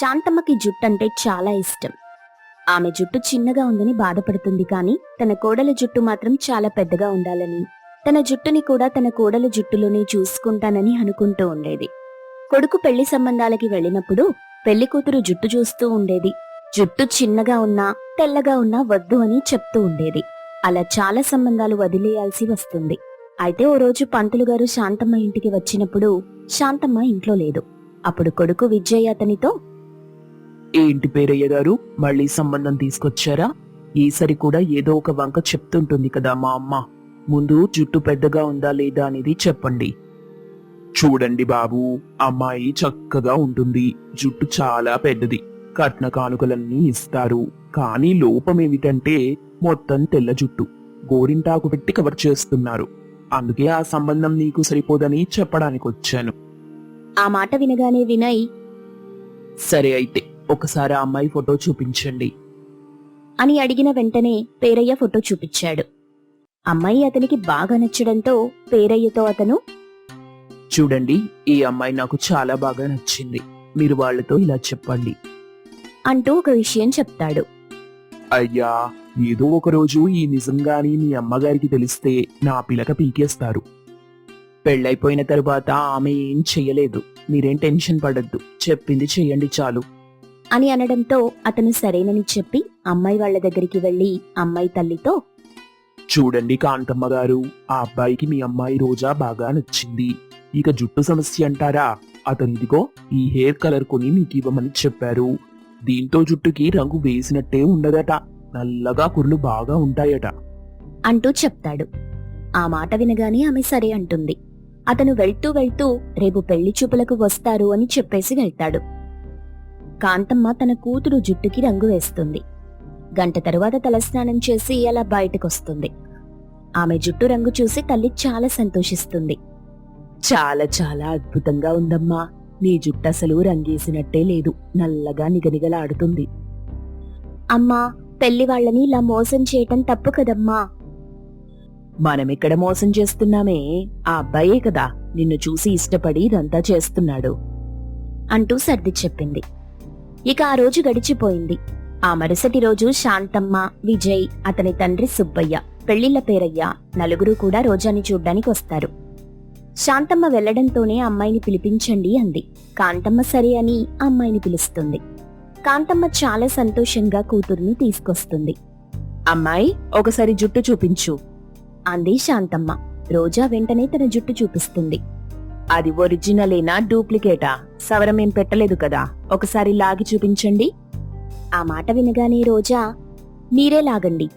శాంతమ్మకి జుట్టంటే చాలా ఇష్టం. ఆమె జుట్టు చిన్నగా ఉందని బాధపడుతుంది కానీ తన కోడల జుట్టు మాత్రం చాలా పెద్దగా ఉండాలని, తన జుట్టుని కూడా తన కోడల జుట్టులోనే చూసుకుంటానని అనుకుంటూ ఉండేది. కొడుకు పెళ్లి సంబంధాలకి వెళ్ళినప్పుడు పెళ్లి కూతురు జుట్టు చూస్తూ ఉండేది. జుట్టు చిన్నగా ఉన్నా తెల్లగా ఉన్నా వద్దు అని చెప్తూ ఉండేది. అలా చాలా సంబంధాలు వదిలేయాల్సి వస్తుంది. అయితే ఓ రోజు పంతులు గారు శాంతమ్మ ఇంటికి వచ్చినప్పుడు శాంతమ్మ ఇంట్లో లేదు. అప్పుడు కొడుకు విజయ్ అతనితో, ఏంటి పేరయ్య గారు, మళ్ళీ సంబంధం తీసుకొచ్చారా? ఈసారి కూడా ఏదో ఒక వంక చెప్తుంటుంది కదా మా అమ్మ. ముందు జుట్టు పెద్దగా ఉందా లేదా అనేది చెప్పండి. చూడండి బాబు, అమ్మాయి చక్కగా ఉంటుంది, జుట్టు చాలా పెద్దది, కట్న కానుకలన్నీ ఇస్తారు. కానీ లోపమేమిటంటే మొత్తం తెల్ల జుట్టు, గోరింటాకు పెట్టి కవర్ చేస్తున్నారు. అందుకే ఆ సంబంధం నీకు సరిపోదని చెప్పడానికి వచ్చాను. ఆ మాట వినగానే వినయ్, సరే అయితే ఒకసారి ఆ అమ్మాయి ఫోటో చూపించండి అని అడిగిన వెంటనే పేరయ్య ఫోటో చూపించాడు. అమ్మాయి అతనికి బాగా నచ్చడంతో పేరయ్యతో అతను, చూడండి, ఈ అమ్మాయి నాకు చాలా బాగా నచ్చింది, మీరు వాళ్ళతో ఇలా చెప్పండి అంటూ ఒక విషయం చెప్తాడు. అయ్యా, ఏదో ఒక రోజు ఈ నిజంగాని మీ అమ్మగారికి తెలిస్తే నా పిలక పీకేస్తారు. పెళ్ళైపోయిన తరువాత ఆమె ఏం చెయ్యలేదు, మీరేం టెన్షన్ పడద్దు, చెప్పింది చెయ్యండి చాలు అని అనడంతో అతను సరేనని చెప్పి అమ్మాయి వాళ్ల దగ్గరికి వెళ్లి అమ్మాయి తల్లితో, చూడండి కాంతమ్మ గారు, ఆ అబ్బాయికి మీ అమ్మాయి రోజా బాగా నచ్చింది. ఇక జుట్టు సమస్య అంటారా, అతనిదిగో ఈ హెయిర్ కలర్ కొని మీకు ఇవ్వమని చెప్పారు. దీంతో జుట్టుకి రంగు వేసినట్టే ఉండదట, నల్లగా కుర్లు బాగా ఉంటాయట అంటూ చెప్తాడు. ఆ మాట వినగానే ఆమె సరే అంటుంది. అతను వెళ్తూ వెళ్తూ రేపు పెళ్లి చూపులకు వస్తారు అని చెప్పేసి వెళ్తాడు. కాంతమ్మ తన కూతురు జుట్టుకి రంగు వేస్తుంది. గంట తరువాత తలస్నానం చేసి అలా బయటకొస్తుంది. ఆమె జుట్టు రంగు చూసి తల్లి చాలా సంతోషిస్తుంది. చాలా చాలా అద్భుతంగా ఉందమ్మా, నీ జుట్టు అసలు రంగేసినట్టే లేదు, నల్లగా నిగనిగలాడుతుంది. అమ్మా, పెళ్లి వాళ్ళని ఇలా మోసం చేయటం తప్పు కదమ్మా. మనమెక్కడ మోసం చేస్తున్నామే, ఆ అబ్బాయే కదా నిన్ను చూసి ఇష్టపడి ఇదంతా చేస్తున్నాడు అంటూ సర్ది చెప్పింది. ఇక ఆ రోజు గడిచిపోయింది. ఆ మరుసటి రోజు శాంతమ్మ, విజయ్, అతని తండ్రి సుబ్బయ్య, పెళ్లిళ్ల పేరయ్య నలుగురు కూడా రోజాని చూడ్డానికి వస్తారు. శాంతమ్మ వెళ్లడంతోనే అమ్మాయిని పిలిపించండి అంది. కాంతమ్మ సరే అని అమ్మాయిని పిలుస్తుంది. కాంతమ్మ చాలా సంతోషంగా కూతుర్ని తీసుకొస్తుంది. అమ్మాయి, ఒకసారి జుట్టు చూపించు అంది శాంతమ్మ. రోజా వెంటనే తన జుట్టు చూపిస్తుంది. అది ఒరిజినలేనా డూప్లికేటా? సవరమేం పెట్టలేదు కదా, ఒకసారి లాగి చూపించండి. ఆ మాట వినగానే రోజా, మీరే లాగండి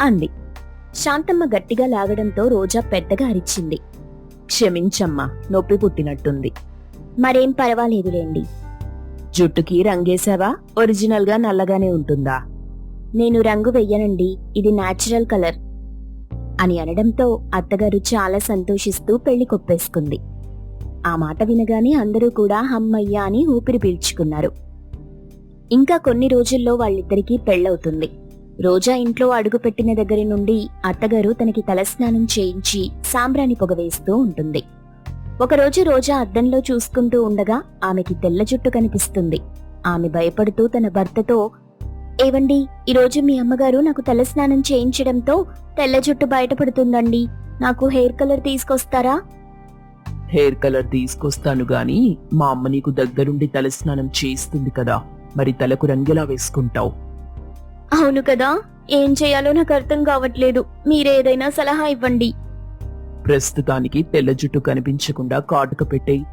అంది. శాంతమ్మ గట్టిగా లాగడంతో రోజా పెద్దగా అరిచింది. క్షమించమ్మా, నొప్పి పుట్టినట్టుంది. మరేం పర్వాలేదులేండి. జుట్టుకి రంగేశావా? ఒరిజినల్ గా నల్లగానే ఉంటుందా? నేను రంగు వెయ్యనండి, ఇది నేచురల్ కలర్ అని అనడంతో అత్తగారు చాలా సంతోషిస్తూ పెళ్లి కొప్పేసుకుంది. ఆ మాట వినగానే అందరూ కూడా హమ్మయ్య అని ఊపిరి పీల్చుకున్నారు. ఇంకా కొన్ని రోజుల్లో వాళ్ళిద్దరికీ పెళ్లవుతుంది. రోజా ఇంట్లో అడుగుపెట్టిన దగ్గరి నుండి అత్తగారు తనకి తలస్నానం చేయించి సాంబ్రాణి పొగ వేస్తూ ఉంటుంది. ఒకరోజు రోజా అద్దంలో చూసుకుంటూ ఉండగా ఆమెకి తెల్ల జుట్టు కనిపిస్తుంది. ఆమె భయపడుతూ తన భర్తతో, ఏవండి, ఈరోజు మీ అమ్మగారు నాకు తలస్నానం చేయించడంతో తెల్ల జుట్టు బయటపడుతుందండి, నాకు హెయిర్ కలర్ తీసుకొస్తారా? హెయిర్ కలర్ తీసుకొస్తాను గాని మా అమ్మ నీకు దగ్గరుండి తలస్నానం చేయిస్తుంది కదా, మరి తలకు రంగెలా వేసుకుంటావు? అవును కదా, ఏం చేయాలో నాకు అర్థం కావట్లేదు, మీరేదైనా సలహా ఇవ్వండి. ప్రస్తుతానికి తెల్ల జుట్టు కనిపించకుండా కాటుక పెట్టేయి.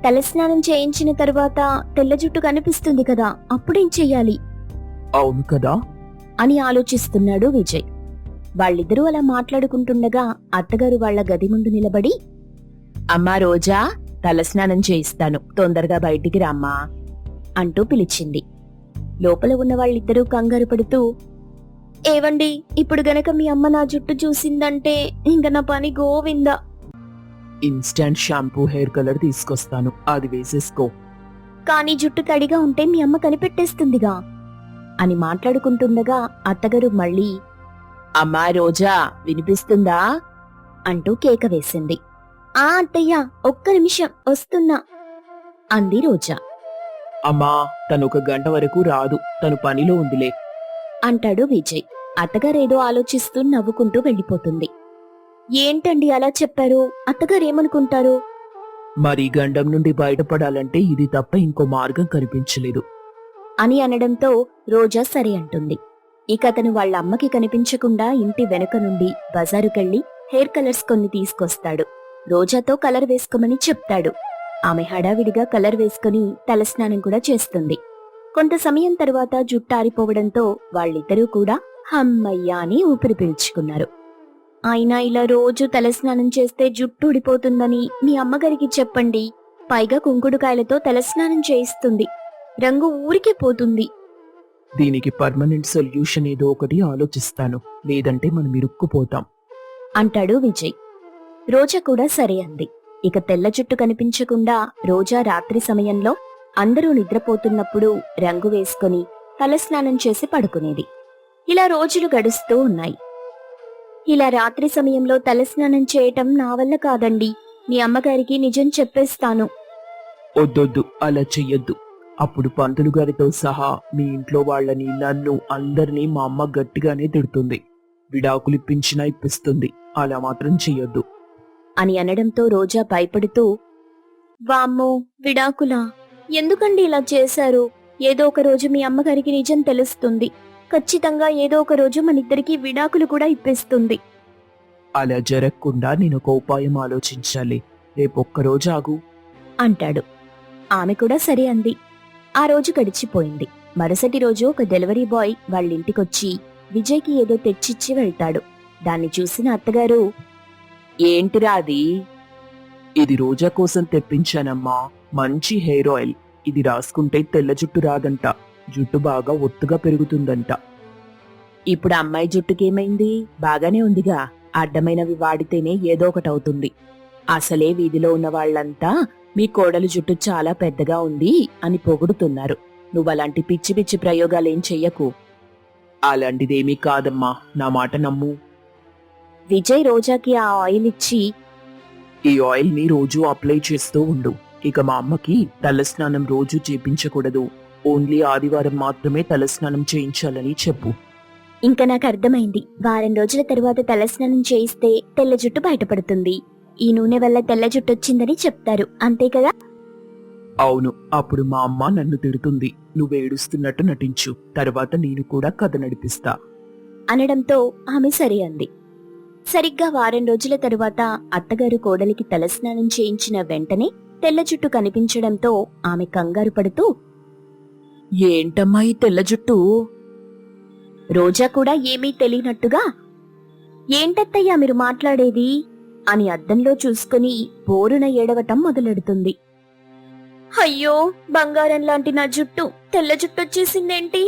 తలస్నానం చేయించిన తరువాత తెల్ల జుట్టు కనిపిస్తుంది కదా, అప్పుడేం చెయ్యాలి? అవును కదా అని ఆలోచిస్తున్నాడు విజయ్. వాళ్ళిద్దరూ అలా మాట్లాడుకుంటుండగా అత్తగారు వాళ్ల గది ముందు నిలబడి, అమ్మా రోజా, తలస్నానం చేయిస్తాను, తొందరగా బయటికి రామ్మా అంటూ పిలిచింది. లోపల ఉన్న వాళ్ళిద్దరూ కంగారు పడుతూ, ఏవండి, ఇప్పుడు గనక మీ అమ్మ నా జుట్టు చూసిందంటే ఇంక నా పని Govinda. Instant shampoo hair colour తీసుకొస్తాను, అది వేసేసుకో. కానీ జుట్టు తడిగా ఉంటే మీ అమ్మ కనిపెట్టేస్తుందిగా అని మాట్లాడుకుంటుండగా అత్తగారు మళ్ళీ, అమ్మా రోజా, వినిపిస్తుందా అంటూ కేక వేసింది. ఆ అత్తయ్య, ఒక్క నిమిషం వస్తున్నా అంది రోజా. అమ్మా, తను 1 గంట వరకు రాదు, తను పనిలో ఉందిలే. అంటాడు విజయ్. అత్తగారేదో ఆలోచిస్తూ నవ్వుకుంటూ వెళ్ళిపోతుంది. ఏంటండి అలా చెప్పారు? అత్తగారేమనుకుంటారు? మరి గండం నుండి బయటపడాలంటే ఇది తప్ప ఇంకో మార్గం కనిపించలేదు. అని అనడంతో రోజా సరే అంటుంది. ఇక అతను వాళ్ళ అమ్మకి కనిపించకుండా ఇంటి వెనుక నుండి బజారుకెళ్లి హెయిర్ కలర్స్ కొన్ని తీసుకొస్తాడు. రోజాతో కలర్ వేసుకోమని చెప్తాడు. ఆమె హడావిడిగా కలర్ వేసుకుని తలస్నానం కూడా చేస్తుంది. కొంత సమయం తరువాత జుట్టు ఆరిపోవడంతో వాళ్ళిద్దరూ కూడా హమ్మయ్యా అని ఊపిరి పీల్చుకున్నారు. అయినా ఇలా రోజు తలస్నానం చేస్తే జుట్టు ఊడిపోతుందని మీ అమ్మగారికి చెప్పండి. పైగా కుంకుడుకాయలతో తలస్నానం చేయిస్తుంది. రంగు ఊరికే పోతుంది. దీనికి పర్మనెంట్ సొల్యూషన్ ఏదో ఒకటి ఆలోచిస్తాను, లేదంటే మనం ఇరుక్కుపోతాం అంటాడు విజయ్. రోజా కూడా సరే అంది. ఇక తెల్ల జుట్టు కనిపించకుండా రోజా రాత్రి సమయంలో అందరూ నిద్రపోతున్నప్పుడు రంగు వేసుకుని తలస్నానం చేసి పడుకునేది. ఇలా రోజులు గడుస్తూ ఉన్నాయి. ఇలా రాత్రి సమయంలో తలస్నానం చేయటం నా వల్ల కాదండి. మీ అమ్మగారికి నిజం చెప్పేస్తాను. వద్దొద్దు, అలా చెయ్యొద్దు. అప్పుడు పంతులు గారితో సహా మీ ఇంట్లో వాళ్ళని, నన్ను, అందరినీ మా అమ్మ గట్టిగానే తిడుతుంది. విడాకులిప్పించినా ఇప్పిస్తుంది. అలా మాత్రం చెయ్యొద్దు అని అనడంతో రోజా భయపడుతూ, వామ్మో, విడాకులా? ఎందుకండి ఇలా చేశారు? ఏదో ఒక రోజు మీ అమ్మగారికి నిజం తెలుస్తుంది. ఖచ్చితంగా ఏదో ఒక రోజు మనిద్దరికీ విడాకులు కూడా ఇప్పిస్తుంది. అలా జరగకుండా నేను ఒక ఉపాయం ఆలోచించాలి. రేపొక్కరోజు ఆగు అంటాడు. ఆమె కూడా సరే అంది. ఆ రోజు గడిచిపోయింది. మరుసటి రోజు ఒక డెలివరీ బాయ్ వాళ్ళింటికొచ్చి విజయ్కి ఏదో తెచ్చిచ్చి వెళ్తాడు. దాన్ని చూసిన అత్తగారు, ఏంటిరా అది? ఇది రోజా కోసం తెప్పించానమ్మా. మంచి హెయిర్ ఆయిల్. ఇది రాసుకుంటే తెల్ల జుట్టు రాదంట. జుట్టు బాగా ఒత్తుగా పెరుగుతుందంట. ఇప్పుడు అమ్మాయి జుట్టుకేమైంది? బాగానే ఉందిగా. అడ్డమైనవి వాడితేనే ఏదో ఒకటవుతుంది. అసలే వీధిలో ఉన్న వాళ్ళంతా మీ కోడలు జుట్టు చాలా పెద్దగా ఉంది అని పొగుడుతున్నారు. నువ్వలాంటి పిచ్చి పిచ్చి ప్రయోగాలేం చెయ్యకు. అలాంటిదేమీ కాదమ్మా, నా మాట నమ్ము. విజయ్ రోజాకి ఆ ఆయిల్ ఇచ్చి, ఈ ఆయిల్ ని రోజు అప్లై చేస్తూ ఉండు. ఇక మా అమ్మకి తలస్నానం రోజు చేపించకూడదు. ఓన్లీ ఆదివారం మాత్రమే తలస్నానం చేయించాలని చెప్పు. ఇంకా నాకు అర్థమైంది. వారం రోజుల తరువాత తలస్నానం చేయిస్తే తెల్ల జుట్టు బయటపడుతుంది. ఈ నూనె వల్ల తెల్ల జుట్టు వచ్చిందని చెప్తారు, అంతే కదా? అవును. అప్పుడు మా అమ్మ నన్ను తిడుతుంది. నువ్వేడుస్తున్నట్టు నటించు, తర్వాత నేను కూడా కథ నడిపిస్తా అనడంతో ఆమె సరే అంది. సరిగ్గా వారం రోజుల తరువాత అత్తగారు కోడలికి తలస్నానం చేయించిన వెంటనే తెల్ల జుట్టు కనిపించడంతో ఆమె కంగారు పడుతూ, ఏంటమ్మా ఈ తెల్ల జుట్టు? రోజా కూడా ఏమీ తెలియనట్టుగా, ఏంటత్తయ్యా మీరు మాట్లాడేది అని అద్దంలో చూసుకుని బోరున ఏడవటం మొదలెడుతుంది. అయ్యో, బంగారం లాంటి నా జుట్టు తెల్ల జుట్టొచ్చేసిందేంటి?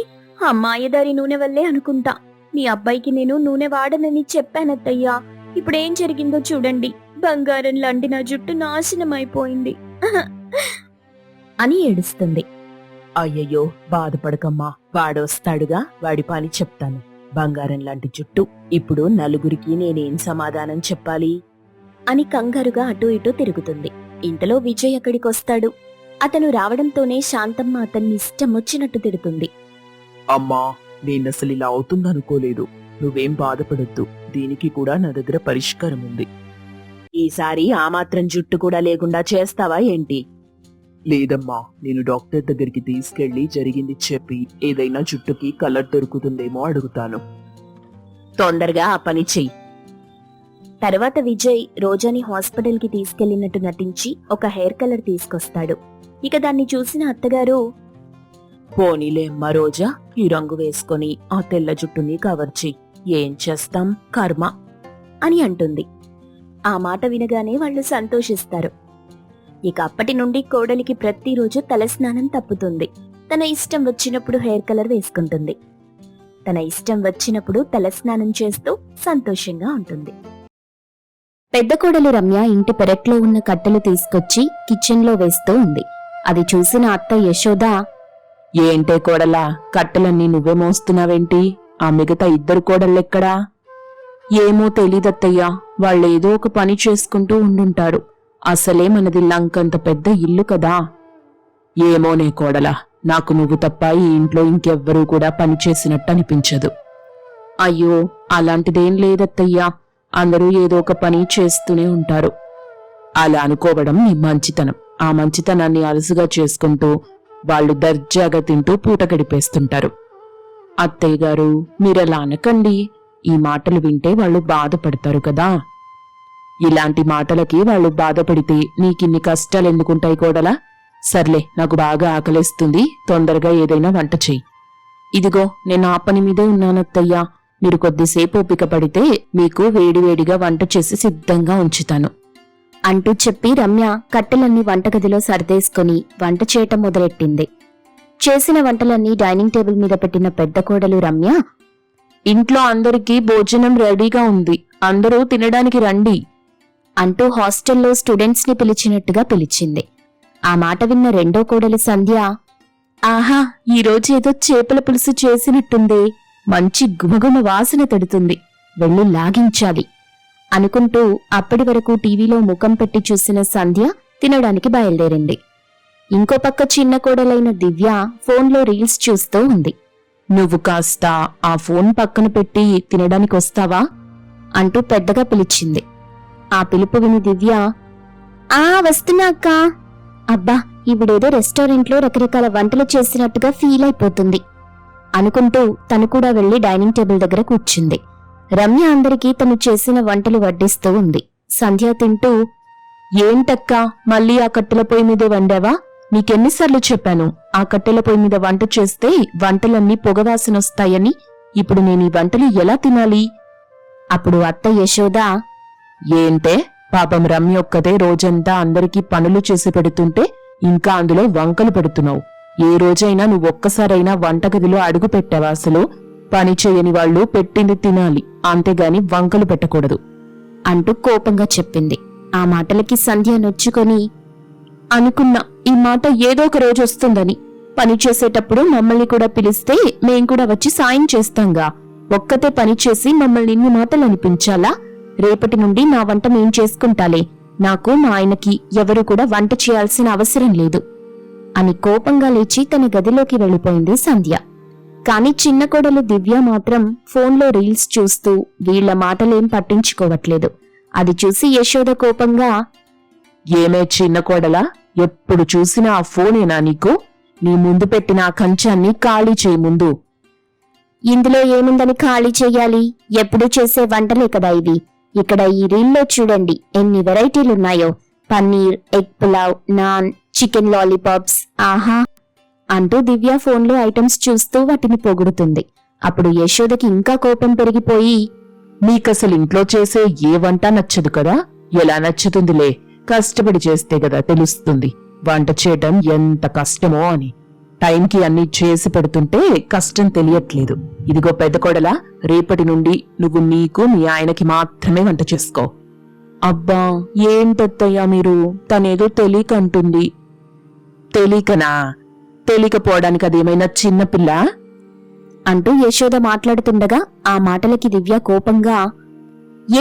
అమ్మాయిదారి నూనె వల్లే అనుకుంటా. మీ అబ్బాయికి నేను నూనె వాడనని చెప్పానత్తయ్యా. ఇప్పుడేం జరిగిందో చూడండి. బంగారం లాంటి నా జుట్టు నాశనమైపోయింది అని ఏడుస్తుంది. అయ్యయ్యో, బాధపడకమ్మా. వాడొస్తాడుగా, వాడి పని చెప్తాను. బంగారం లాంటి జుట్టు. ఇప్పుడు నలుగురికి నేనేం సమాధానం చెప్పాలి అని కంగారుగా అటూ ఇటూ తిరుగుతుంది. ఇంతలో విజయ్ అక్కడికొస్తాడు. అతను రావడంతోనే శాంతమ్మ అతన్ని ఇష్టం వచ్చినట్టు తిడుతుంది. అమ్మా, నేనసలు ఇలా అవుతుందనుకోలేదు. నువ్వేం బాధపడొద్దు. దీనికి కూడా నా దగ్గర పరిష్కారం ఉంది. ఈసారి ఆ మాత్రం జుట్టు కూడా లేకుండా చేస్తావా ఏంటి? లేదమ్మా, నేను డాక్టర్ దగ్గరికి తీసుకెళ్లి జరిగింది చెప్పి ఏదైనా జుట్టుకి కలర్ దొరుకుతుందేమో అడుగుతాను. తొందరగా ఆ పని చెయ్యి. తర్వాత విజయ్ రోజాని హాస్పిటల్ కి తీసుకెళ్లినట్టు నటించి ఒక హెయిర్ కలర్ తీసుకొస్తాడు. ఇక దాన్ని చూసిన అత్తగారు, పోనీలే అమ్మా రోజా, ఈ రంగు వేసుకొని ఆ తెల్ల జుట్టుని కవర్ చెయ్యి. ఏం చేస్తాం, కర్మ అని అంటుంది. ఆ మాట వినగానే వాళ్ళు సంతోషిస్తారు. ఇక అప్పటి నుండి కోడలికి ప్రతిరోజు తలస్నానం తప్పుతుంది. తన ఇష్టం వచ్చినప్పుడు హెయిర్ కలర్ వేసుకుంటుంది. తన ఇష్టం వచ్చినప్పుడు తలస్నానం చేస్తూ సంతోషంగా ఉంటుంది. పెద్ద కోడలు రమ్య ఇంటి పెరట్లో ఉన్న కట్టెలు తీసుకొచ్చి కిచెన్లో వేస్తూ ఉంది. అది చూసిన అత్త యశోద, ఏంటే కోడలా, కట్టెలన్నీ నువ్వే మోస్తున్నావేంటి? ఆ మిగతా 2 కోడళ్ళెక్కడా? ఏమో తెలీదత్తయ్యా, వాళ్ళేదో ఒక పని చేసుకుంటూ ఉండుంటారు. అసలే మనది లంకంత పెద్ద ఇల్లు కదా. ఏమోనే కోడలా, నాకు నువ్వు తప్ప ఈ ఇంట్లో ఇంకెవ్వరూ కూడా పని చేసినట్టు అనిపించదు. అయ్యో, అలాంటిదేం లేదత్తయ్యా. అందరూ ఏదో ఒక పని చేస్తూనే ఉంటారు. అలా అనుకోవడం నీ మంచితనం. ఆ మంచితనాన్ని అలసుగా చేసుకుంటూ వాళ్ళు దర్జాగా తింటూ పూట గడిపేస్తుంటారు. అత్తయ్య గారు, మీరలా అనకండి. ఈ మాటలు వింటే వాళ్ళు బాధపడతారు కదా. ఇలాంటి మాటలకి వాళ్ళు బాధపడితే నీకిన్ని కష్టాలు ఎందుకుంటాయి కోడలా? సర్లే, నాకు బాగా ఆకలేస్తుంది. తొందరగా ఏదైనా వంట చెయ్యి. ఇదిగో, నేను ఆ పని మీదే ఉన్నానత్తయ్యా. మీరు కొద్దిసేపు ఓపిక పడితే మీకు వేడివేడిగా వంట చేసి సిద్ధంగా ఉంచుతాను అంటూ చెప్పి రమ్య కట్టెలన్నీ వంటగదిలో సర్దేసుకుని వంట చేయటం మొదలెట్టింది. చేసిన వంటలన్నీ డైనింగ్ టేబుల్ మీద పెట్టిన పెద్ద కోడలు రమ్య, ఇంట్లో అందరికీ భోజనం రెడీగా ఉంది, అందరూ తినడానికి రండి అంటూ హాస్టల్లో స్టూడెంట్స్ ని పిలిచినట్టుగా పిలిచింది. ఆ మాట విన్న రెండో కోడలు సంధ్య, ఆహా, ఈరోజేదో చేపల పులుసు చేసినట్టుందే, మంచి గుమగుమ వాసన తడుతుంది, వెళ్ళి లాగించాలి అనుకుంటూ అప్పటి వరకు టీవీలో ముఖం పెట్టి చూసిన సంధ్య తినడానికి బయలుదేరింది. ఇంకో పక్క చిన్న కోడలైన దివ్య ఫోన్లో రీల్స్ చూస్తూ ఉంది. నువ్వు కాస్త ఆ ఫోన్ పక్కన పెట్టి తినడానికి వస్తావా అంటూ పెద్దగా పిలిచింది. ఆ పిలుపు విని దివ్య, వస్తున్నా అక్క. అబ్బా, ఇవిడేదో రెస్టారెంట్లో రకరకాల వంటలు చేసినట్టుగా ఫీల్ అయిపోతుంది అనుకుంటూ తను కూడా వెళ్లి డైనింగ్ టేబుల్ దగ్గర కూర్చుంది. రమ్య అందరికీ తను చేసిన వంటలు వడ్డిస్తూ ఉంది. సంధ్య తింటూ, ఏంటక్కా, మళ్ళీ ఆ కట్టెల పొయ్యి మీదే వండావా? నీకెన్నిసార్లు చెప్పాను, ఆ కట్టెల పొయ్యి మీద వంట చేస్తే వంటలన్నీ పొగవాసనొస్తాయని. ఇప్పుడు నేను ఈ వంటలు ఎలా తినాలి? అప్పుడు అత్త యశోద, ఏంటే, పాపం రమ్య ఒక్కతే రోజంతా అందరికీ పనులు చేసి పెడుతుంటే ఇంకా అందులో వంకలు పెడుతున్నావు. ఏ రోజైనా నువ్వొక్కసారైనా వంటగదిలో అడుగు పెట్టావా? అసలు పని చేయని వాళ్ళు పెట్టింది తినాలి, అంతేగాని వంకలు పెట్టకూడదు అంటూ కోపంగా చెప్పింది. ఆ మాటలకి సంధ్య నొచ్చుకొని, అనుకున్నా ఈ మాట ఏదో ఒక రోజు వస్తుందని. పని చేసేటప్పుడు మమ్మల్ని కూడా పిలిస్తే మేం కూడా వచ్చి సాయం చేస్తాంగా. ఒక్కతే పని చేసి మమ్మల్ని ఇన్ని మాటలు అనిపించాలా? రేపటి నుండి నా వంట మేం చేసుకుంటాలే. నాకు మా ఆయనకి ఎవరు కూడా వంట చేయాల్సిన అవసరం లేదు అని కోపంగా లేచి తన గదిలోకి వెళ్లిపోయింది సంధ్య. కాని చిన్న కోడలు దివ్య మాత్రం ఫోన్లో రీల్స్ చూస్తూ వీళ్ల మాటలేం పట్టించుకోవట్లేదు. అది చూసి యశోద కోపంగా, ఏమే చిన్న కోడలా, ఎప్పుడు చూసినా ఆ ఫోనేనా నీకు? నీ ముందు పెట్టిన ఆ కంచాన్ని ఖాళీ చేయి ముందు. ఇందులో ఏముందని ఖాళీ చెయ్యాలి? ఎప్పుడు చేసే వంటలే కదా ఇవి. ఇక్కడ ఈ రీల్లో చూడండి ఎన్ని వెరైటీలున్నాయో. Paneer, egg pulao, naan, chicken lollipops, ఆహా అంటూ దివ్య ఫోన్లో ఐటమ్స్ చూస్తూ వాటిని పొగుడుతుంది. అప్పుడు యశోదకి ఇంకా కోపం పెరిగిపోయి, నీకసలు ఇంట్లో చేసే ఏ వంట నచ్చదు కదా? ఎలా నచ్చుతుందిలే, కష్టపడి చేస్తే కదా తెలుస్తుంది వంట చేయటం ఎంత కష్టమో అని. టైంకి అన్ని చేసి పెడుతుంటే కష్టం తెలియట్లేదు. ఇదిగో పెద్ద కోడలా, రేపటి నుండి నువ్వు నీకు మీ ఆయనకి మాత్రమే వంట చేసుకో. అబ్బా, ఏంటత్తయ్యా మీరు? తనేదో తెలియకంటుంది. తెలియకనా? తెలియకపోవడానికి అదేమైనా చిన్నపిల్ల అంటూ యశోద మాట్లాడుతుండగా ఆ మాటలకి దివ్య కోపంగా,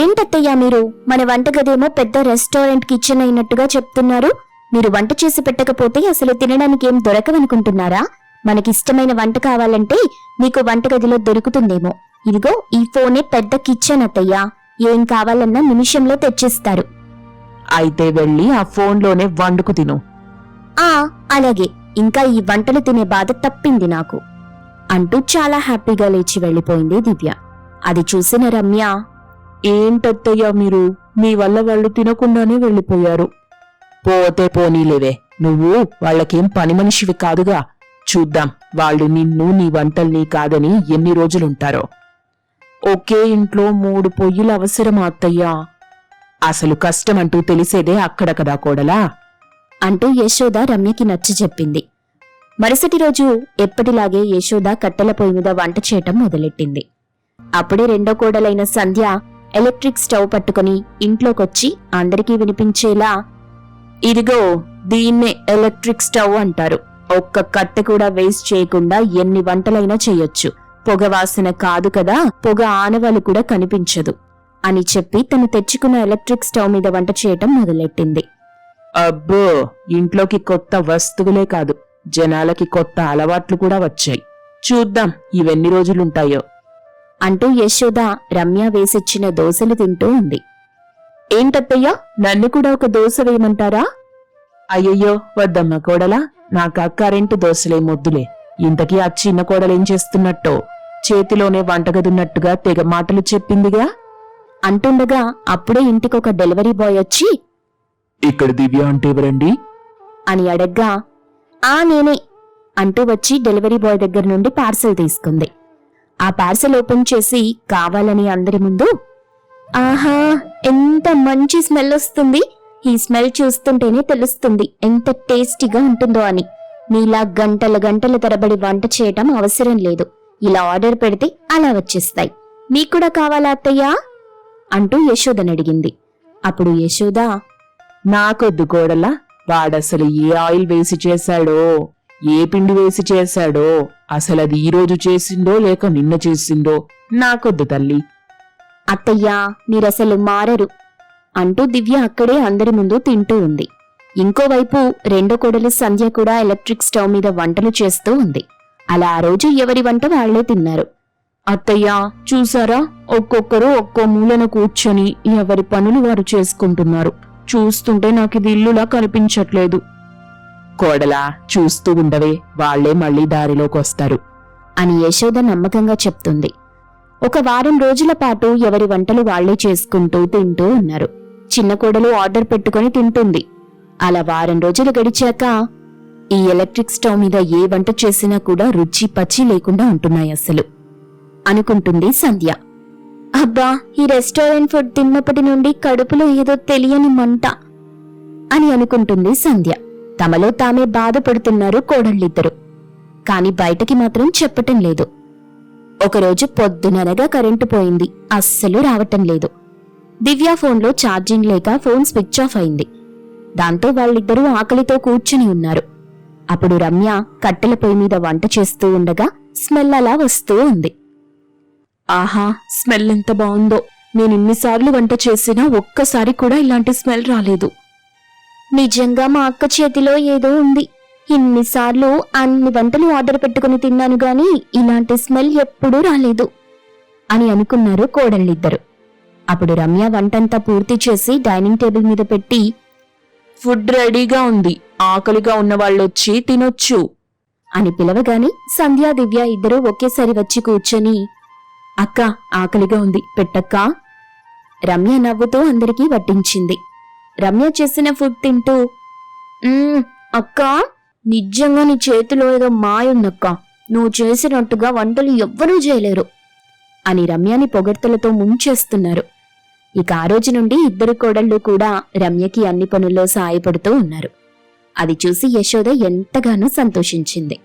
ఏంటత్తయ్యా మీరు? మన వంటగదేమో పెద్ద రెస్టారెంట్ కిచెన్ అయినట్టుగా చెప్తున్నారు. మీరు వంట చేసి పెట్టకపోతే అసలు తినడానికి ఏం దొరకవనుకుంటున్నారా? మనకిష్టమైన వంట కావాలంటే మీకు వంటగదిలో దొరుకుతుందేమో. ఇదిగో ఈ ఫోనే పెద్ద కిచెన్ అత్తయ్యా. ఏం కావాలన్నా నిమిషంలో తెచ్చిస్తారు. అయితే వెళ్ళి ఆ ఫోన్లోనే వండుకు తిను. అలాగే, ఇంకా ఈ వంటలు తినే బాధ తప్పింది నాకు అంటూ చాలా హ్యాపీగా లేచి వెళ్లిపోయింది దివ్య. అది చూసిన రమ్య, ఏంటత్తయ్యా మీరు? మీ వల్ల వాళ్ళు తినకుండానే వెళ్ళిపోయారు. పోతే పోనీలేవే, నువ్వు వాళ్ళకేం పని మనిషివి కాదుగా. చూద్దాం వాళ్ళు నిన్ను నీ వంటల్ని కాదని ఎన్ని రోజులుంటారో. ఒకే ఇంట్లో 3 పొయ్యిల అవసరమా అత్తయ్యా? అసలు కష్టమంటూ తెలిసేదే అక్కడ కదా కోడలా అంటూ యశోద రమ్యకి నచ్చజెప్పింది. మరుసటి రోజు ఎప్పటిలాగే యశోద కట్టెల పొయ్యి మీద వంట చేయటం మొదలెట్టింది. అప్పుడే రెండో కోడలైన సంధ్య ఎలక్ట్రిక్ స్టవ్ పట్టుకుని ఇంట్లోకొచ్చి అందరికీ వినిపించేలా, ఇదిగో దీన్నే ఎలక్ట్రిక్ స్టవ్ అంటారు. ఒక్క కట్టె కూడా వేస్ట్ చేయకుండా ఎన్ని వంటలైనా చేయొచ్చు. పొగ వాసన కాదు కదా, పొగ ఆనవాలు కూడా కనిపించదు అని చెప్పి తను తెచ్చుకున్న ఎలక్ట్రిక్ స్టవ్ మీద వంట చేయటం మొదలెట్టింది. అబ్బో, ఇంట్లోకి కొత్త వస్తువులే కాదు, జనాలకి కొత్త అలవాట్లు కూడా వచ్చాయి. చూద్దాం ఇవెన్ని రోజులుంటాయో అంటూ యశోద రమ్య వేసిచ్చిన దోశలు తింటూ ఉంది. ఏంటత్తయ్యా, నన్ను కూడా ఒక దోశ వేయమంటారా? అయ్యయ్యో వద్దమ్మా కోడలా, నాకా కరెంటు దోశలే మొద్దులే. ఇంతకీ ఆ చిన్న కోడలేం చేస్తున్నట్టో, చేతిలోనే వంటగదున్నట్టుగా తెగ మాటలు చెప్పిందిగా. అంటుండగా అప్పుడే ఇంటికొక డెలివరీ బాయ్ వచ్చి ఇక్కడ దివ్య అంటే ఎవరండి? అని అడగ్గా నేనే అంటూ వచ్చి డెలివరీ బాయ్ దగ్గర నుండి పార్సెల్ తీసుకుంది. ఆ పార్సెల్ ఓపెన్ చేసి కావాలని అందరి ముందు, ఆహా, ఎంత మంచి స్మెల్ వస్తుంది. ఈ స్మెల్ చూస్తుంటేనే తెలుస్తుంది ఎంత టేస్టీగా ఉంటుందో అని. నీలా గంటల గంటల తరబడి వంట చేయటం అవసరం లేదు. ఇలా ఆర్డర్ పెడితే అలా వచ్చేస్తాయి. మీకు కూడా కావాలా అత్తయ్యా అంటూ యశోదనడిగింది. అప్పుడు యశోద, నాకొద్దు కోడలా, వాడసలు ఏ ఆయిల్ వేసి చేశాడో, ఏ పిండి వేసి చేశాడో, అసలది ఈ రోజు చేసిందో లేక నిన్న చేసిందో నాకొద్దు తల్లి. అత్తయ్యా మీరసలు మారరు అంటూ దివ్య అక్కడే అందరి ముందు తింటూ ఉంది. ఇంకోవైపు రెండో కోడలు సంధ్య కూడా ఎలక్ట్రిక్ స్టవ్ మీద వంటలు చేస్తూ ఉంది. అలా ఆ రోజు ఎవరి వంట వాళ్లే తిన్నారు. అత్తయ్యా చూసారా, ఒక్కొక్కరు ఒక్కో మూలన కూర్చొని ఎవరి పనులు వారు చేసుకుంటున్నారు. చూస్తుంటే నాకిది ఇల్లులా కనిపించట్లేదు. కోడలా, చూస్తూ ఉండవే, వాళ్లే మళ్లీ దారిలోకొస్తారు అని యశోద నమ్మకంగా చెప్తుంది. ఒక వారం రోజుల పాటు ఎవరి వంటలు వాళ్లే చేసుకుంటూ తింటూ ఉన్నారు. చిన్న కోడలు ఆర్డర్ పెట్టుకుని తింటుంది. అలా వారం రోజులు గడిచాక ఈ ఎలక్ట్రిక్ స్టవ్ మీద ఏ వంట చేసినా కూడా రుచి పచ్చి లేకుండా ఉంటున్నాయి అసలు అనుకుంటుంది సంధ్య. అబ్బా, ఈ రెస్టారెంట్ ఫుడ్ తిన్నప్పటి నుండి కడుపులో ఏదో తెలియని మంట అని అనుకుంటుంది సంధ్య. తమలో తామే బాధపడుతున్నారు కోడళ్ళిద్దరు. కాని బయటకి మాత్రం చెప్పటం లేదు. ఒకరోజు పొద్దుననగా కరెంటు పోయింది. అస్సలు రావటం లేదు. దివ్య ఫోన్లో ఛార్జింగ్ లేక ఫోన్ స్విచ్ ఆఫ్ అయింది. దాంతో వాళ్ళిద్దరూ ఆకలితో కూర్చుని ఉన్నారు. అప్పుడు రమ్య కట్టెల పొయ్యి మీద వంట చేస్తూ ఉండగా స్మెల్ అలా వస్తూ ఉంది. ఆహా, స్మెల్ ఎంత బావుందో. నేనిన్నిసార్లు వంట చేసినా ఒక్కసారి కూడా ఇలాంటి స్మెల్ రాలేదు. నిజంగా మా అక్క చేతిలో ఏదో ఉంది. ఇన్నిసార్లు అన్ని వంటలు ఆర్డర్ పెట్టుకుని తిన్నాను గాని ఇలాంటి స్మెల్ ఎప్పుడూ రాలేదు అని అనుకున్నారు కోడళ్ళిద్దరు. అప్పుడు రమ్య వంటంతా పూర్తి చేసి డైనింగ్ టేబుల్ మీద పెట్టి, ఫుడ్ రెడీగా ఉంది, ఆకలిగా ఉన్నవాళ్ళొచ్చి తినొచ్చు అని పిలవగాని సంధ్యా దివ్య ఇద్దరూ ఒకేసారి వచ్చి కూర్చొని, అక్క ఆకలిగా ఉంది, పెట్టక్కా. రమ్య నవ్వుతూ అందరికీ వడ్డించింది. రమ్య చేసిన ఫుడ్ తింటూ, అక్కా, నిజంగా నీ చేతిలో ఏదో మాయుందక్కా. నువ్వు చేసినట్టుగా వంటలు ఎవ్వరూ చేయలేరు అని రమ్యని పొగడ్తలతో ముంచేస్తున్నారు. ఇక ఆ రోజు నుండి ఇద్దరు కోడళ్ళు కూడా రమ్యకి అన్ని పనుల్లో సాయపడుతూ ఉన్నారు. అది చూసి యశోద ఎంతగానో సంతోషించింది.